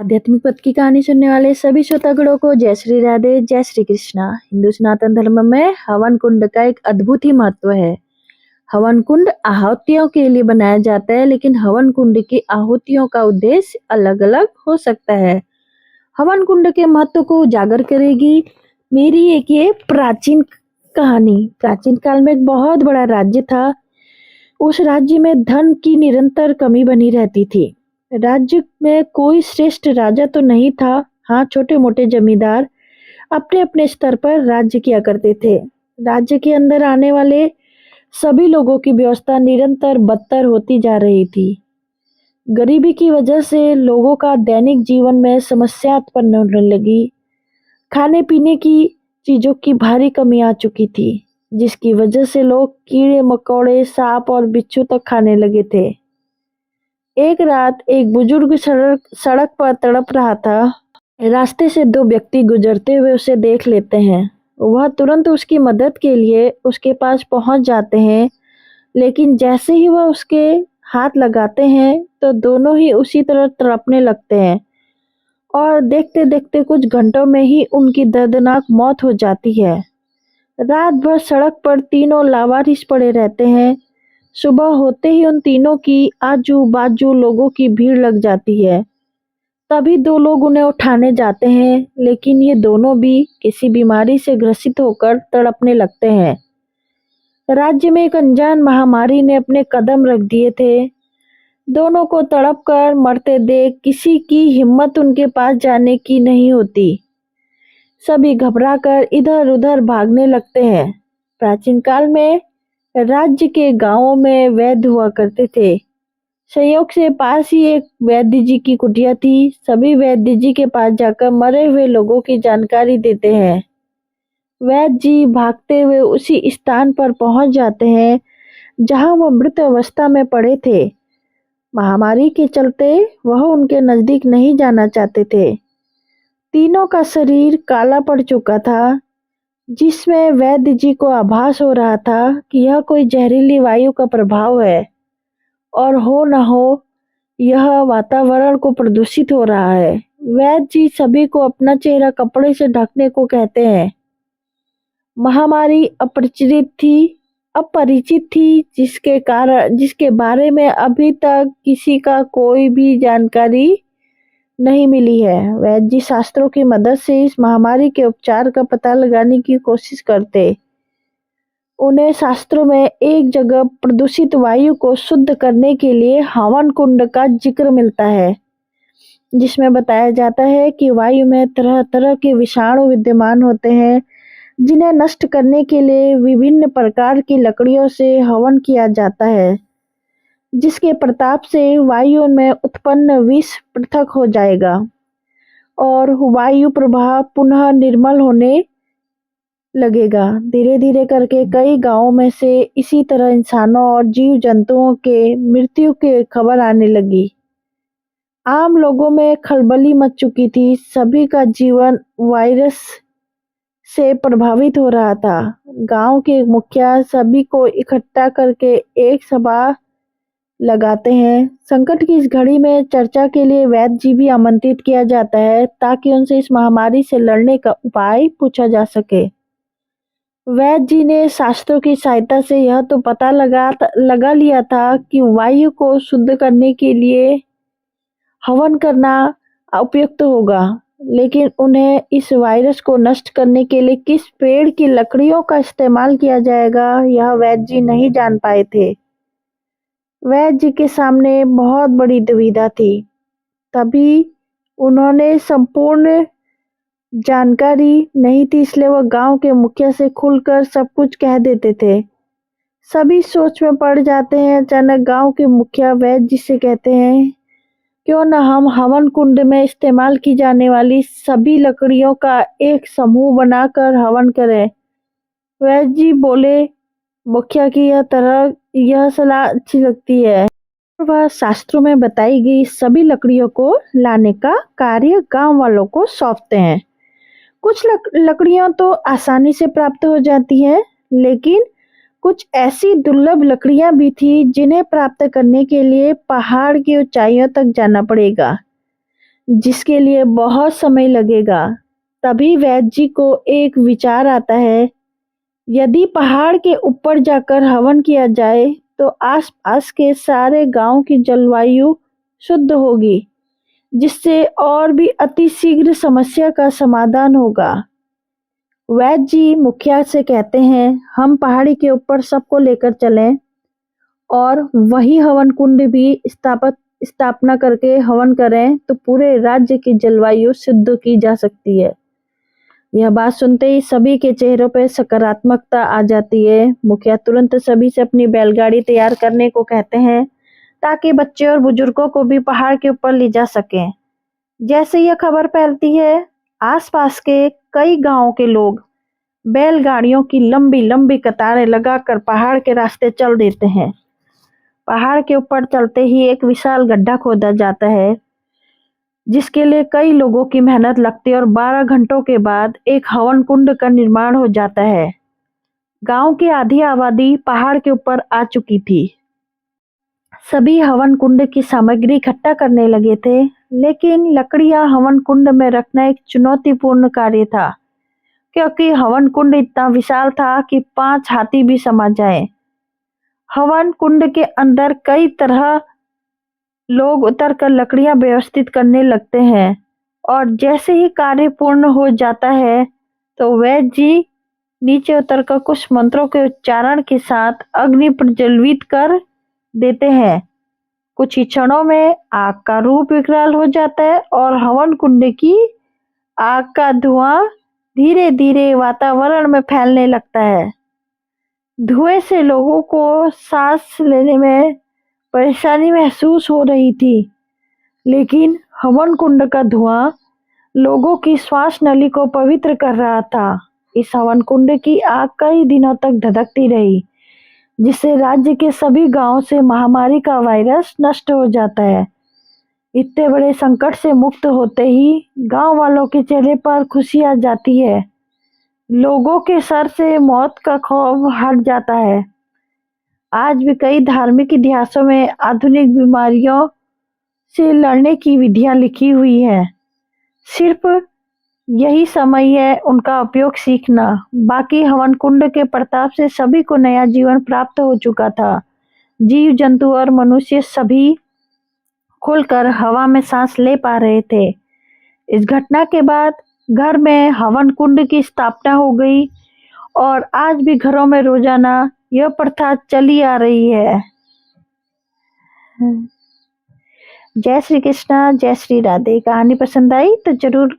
आध्यात्मिक पथ की कहानी सुनने वाले सभी श्रोतागणों को जय श्री राधे, जय श्री कृष्णा। हिंदू सनातन धर्म में हवन कुंड का एक अद्भुत ही महत्व है। हवन कुंड आहुतियों के लिए बनाया जाता है, लेकिन हवन कुंड की आहुतियों का उद्देश्य अलग अलग हो सकता है। हवन कुंड के महत्व को उजागर करेगी मेरी एक ये प्राचीन कहानी। प्राचीन काल में एक बहुत बड़ा राज्य था। उस राज्य में धन की निरंतर कमी बनी रहती थी। राज्य में कोई श्रेष्ठ राजा तो नहीं था। हाँ, छोटे मोटे जमींदार अपने अपने स्तर पर राज्य किया करते थे। राज्य के अंदर आने वाले सभी लोगों की व्यवस्था निरंतर बदतर होती जा रही थी। गरीबी की वजह से लोगों का दैनिक जीवन में समस्या उत्पन्न होने लगी। खाने पीने की चीजों की भारी कमी आ चुकी थी, जिसकी वजह से लोग कीड़े मकोड़े, सांप और बिच्छू तक खाने लगे थे। एक रात एक बुजुर्ग सड़क पर तड़प रहा था। रास्ते से दो व्यक्ति गुजरते हुए उसे देख लेते हैं। वह तुरंत उसकी मदद के लिए उसके पास पहुंच जाते हैं, लेकिन जैसे ही वह उसके हाथ लगाते हैं तो दोनों ही उसी तरह तड़पने लगते हैं और देखते देखते कुछ घंटों में ही उनकी दर्दनाक मौत हो जाती है। रात भर सड़क पर तीनों लावारिस पड़े रहते हैं। सुबह होते ही उन तीनों की आजू बाजू लोगों की भीड़ लग जाती है। तभी दो लोग उन्हें उठाने जाते हैं, लेकिन ये दोनों भी किसी बीमारी से ग्रसित होकर तड़पने लगते हैं। राज्य में एक अनजान महामारी ने अपने कदम रख दिए थे। दोनों को तड़प कर मरते देख किसी की हिम्मत उनके पास जाने की नहीं होती। सभी घबराकर इधर उधर भागने लगते हैं। प्राचीन काल में राज्य के गांवों में वैद्य हुआ करते थे। संयोग से पास ही एक वैद्य जी की कुटिया थी। सभी वैद्य जी के पास जाकर मरे हुए लोगों की जानकारी देते हैं। वैद्य जी भागते हुए उसी स्थान पर पहुंच जाते हैं जहां वह मृत अवस्था में पड़े थे। महामारी के चलते वह उनके नजदीक नहीं जाना चाहते थे। तीनों का शरीर काला पड़ चुका था, जिसमें वैद्य जी को आभास हो रहा था कि यह कोई जहरीली वायु का प्रभाव है, और हो न हो यह वातावरण को प्रदूषित हो रहा है। वैद्य जी सभी को अपना चेहरा कपड़े से ढकने को कहते हैं। महामारी अपरिचित थी, जिसके बारे में अभी तक किसी का कोई भी जानकारी नहीं मिली है। वैद्य जी शास्त्रों की मदद से इस महामारी के उपचार का पता लगाने की कोशिश करते। उन्हें शास्त्रों में एक जगह प्रदूषित वायु को शुद्ध करने के लिए हवन कुंड का जिक्र मिलता है, जिसमें बताया जाता है कि वायु में तरह तरह के विषाणु विद्यमान होते हैं, जिन्हें नष्ट करने के लिए विभिन्न प्रकार की लकड़ियों से हवन किया जाता है, जिसके प्रताप से वायु में उत्पन्न विष पृथक हो जाएगा और वायु प्रवाह पुनः निर्मल होने लगेगा। धीरे धीरे करके कई गांवों में से इसी तरह इंसानों और जीव जंतुओं के मृत्यु की खबर आने लगी। आम लोगों में खलबली मच चुकी थी। सभी का जीवन वायरस से प्रभावित हो रहा था। गांव के मुखिया सभी को इकट्ठा करके एक सभा लगाते हैं। संकट की इस घड़ी में चर्चा के लिए वैद्य जी भी आमंत्रित किया जाता है, ताकि उनसे इस महामारी से लड़ने का उपाय पूछा जा सके। वैद्य जी ने शास्त्रों की सहायता से यह तो पता लगा लिया था कि वायु को शुद्ध करने के लिए हवन करना उपयुक्त होगा, लेकिन उन्हें इस वायरस को नष्ट करने के लिए किस पेड़ की लकड़ियों का इस्तेमाल किया जाएगा, यह वैद्य जी नहीं जान पाए थे। वैद्य जी के सामने बहुत बड़ी दुविधा थी। तभी उन्होंने संपूर्ण जानकारी नहीं थी, इसलिए वह गांव के मुखिया से खुलकर सब कुछ कह देते थे। सभी सोच में पड़ जाते हैं। अचानक गांव के मुखिया वैद्य जी से कहते हैं, क्यों न हम हवन कुंड में इस्तेमाल की जाने वाली सभी लकड़ियों का एक समूह बनाकर हवन करें। वैद्य जी बोले, मुखिया की यह सलाह अच्छी लगती है। वह शास्त्रों में बताई गई सभी लकड़ियों को लाने का कार्य गांव वालों को सौंपते हैं। कुछ लकड़ियां तो आसानी से प्राप्त हो जाती हैं, लेकिन कुछ ऐसी दुर्लभ लकड़ियां भी थी जिन्हें प्राप्त करने के लिए पहाड़ की ऊंचाइयों तक जाना पड़ेगा। जिसके लिए बहुत समय लगेगा। तभी वैद्य जी को एक विचार आता है, यदि पहाड़ के ऊपर जाकर हवन किया जाए तो आसपास के सारे गांव की जलवायु शुद्ध होगी, जिससे और भी अति शीघ्र समस्या का समाधान होगा। वैद्य जी मुखिया से कहते हैं, हम पहाड़ी के ऊपर सबको लेकर चलें और वही हवन कुंड भी स्थापना करके हवन करें तो पूरे राज्य की जलवायु शुद्ध की जा सकती है। यह बात सुनते ही सभी के चेहरों पर सकारात्मकता आ जाती है। मुखिया तुरंत सभी से अपनी बैलगाड़ी तैयार करने को कहते हैं ताकि बच्चे और बुजुर्गों को भी पहाड़ के ऊपर ले जा सकें। जैसे यह खबर फैलती है, आसपास के कई गांवों के लोग बैलगाड़ियों की लंबी लंबी कतारें लगाकर पहाड़ के रास्ते चल देते हैं। पहाड़ के ऊपर चलते ही एक विशाल गड्ढा खोदा जाता है, जिसके लिए कई लोगों की मेहनत लगती है और 12 घंटों के बाद एक हवन कुंड का निर्माण हो जाता है। गांव की आधी आबादी पहाड़ के ऊपर आ चुकी थी। सभी हवन कुंड की सामग्री इकट्ठा करने लगे थे, लेकिन लकड़ियां हवन कुंड में रखना एक चुनौतीपूर्ण कार्य था, क्योंकि हवन कुंड इतना विशाल था कि 5 हाथी भी समा जाए। हवन कुंड के अंदर कई तरह लोग उतरकर लकड़ियां व्यवस्थित करने लगते हैं और जैसे ही कार्य पूर्ण हो जाता है तो वैद्य जी नीचे उतरकर कुछ मंत्रों के उच्चारण के साथ अग्नि प्रज्वलित कर देते हैं। कुछ ही क्षणों में आग का रूप विकराल हो जाता है और हवन कुंड की आग का धुआं धीरे धीरे वातावरण में फैलने लगता है। धुएं से लोगों को सांस लेने में परेशानी महसूस हो रही थी, लेकिन हवन कुंड का धुआं लोगों की श्वास नली को पवित्र कर रहा था। इस हवन कुंड की आग कई दिनों तक धधकती रही, जिससे राज्य के सभी गांवों से महामारी का वायरस नष्ट हो जाता है। इतने बड़े संकट से मुक्त होते ही गांव वालों के चेहरे पर खुशी आ जाती है। लोगों के सर से मौत का खौफ हट जाता है। आज भी कई धार्मिक इतिहासों में आधुनिक बीमारियों से लड़ने की विधियां लिखी हुई हैं। सिर्फ यही समय है उनका उपयोग सीखना। बाकी हवन कुंड के प्रताप से सभी को नया जीवन प्राप्त हो चुका था। जीव जंतु और मनुष्य सभी खुलकर हवा में सांस ले पा रहे थे। इस घटना के बाद घर में हवन कुंड की स्थापना हो गई और आज भी घरों में रोजाना यह प्रथा चली आ रही है। जय श्री कृष्णा, जय श्री राधे। कहानी पसंद आई तो जरूर